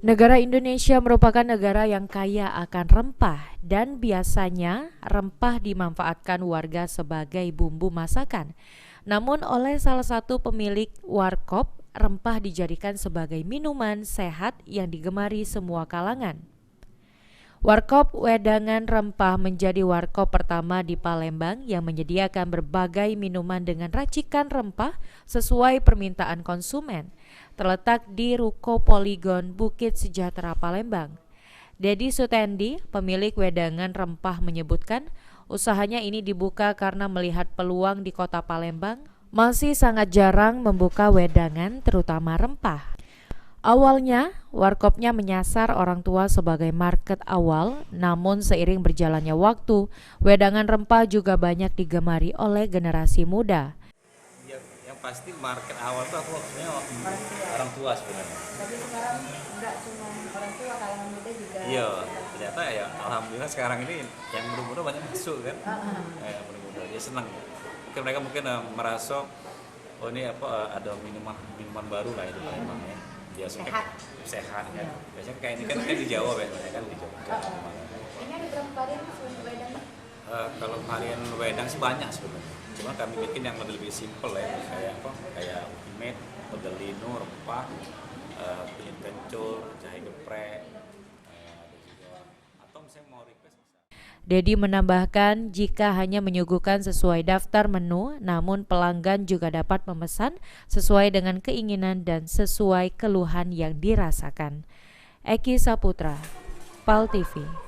Negara Indonesia merupakan negara yang kaya akan rempah dan biasanya rempah dimanfaatkan warga sebagai bumbu masakan. Namun oleh salah satu pemilik warkop, rempah dijadikan sebagai minuman sehat yang digemari semua kalangan. Warkop Wedangan Rempah menjadi warkop pertama di Palembang yang menyediakan berbagai minuman dengan racikan rempah sesuai permintaan konsumen. Terletak di Ruko Poligon Bukit Sejahtera Palembang. Dedi Sutendi, pemilik Wedangan Rempah menyebutkan, usahanya ini dibuka karena melihat peluang di Kota Palembang masih sangat jarang membuka wedangan terutama rempah. Awalnya, warkopnya menyasar orang tua sebagai market awal, namun seiring berjalannya waktu, wedangan rempah juga banyak digemari oleh generasi muda. Yang pasti market awal tuh aku maksudnya orang tua sebenarnya. Tapi sekarang enggak cuma orang tua, kalangan muda juga. Iya, ternyata ya alhamdulillah sekarang ini yang muda-muda banyak masuk kan. Muda-muda dia senang. Mungkin mereka merasa oh ini ada minuman baru lah itu Palembang ya. Biasanya sehat kan. Biasanya kayak ini kan di Jawa biasanya kan di Jawa. Ini ada berapa varian wedang? Kalau varian wedang sih banyak sebenarnya. Cuma kami bikin yang lebih simpel ya, kayak ultimate, pedelino, rempah, kunyit kencur, jahe geprek, ada juga. Atau misalnya mau request bisa. Dedi menambahkan jika hanya menyuguhkan sesuai daftar menu, namun pelanggan juga dapat memesan sesuai dengan keinginan dan sesuai keluhan yang dirasakan. Eki Saputra, PAL TV.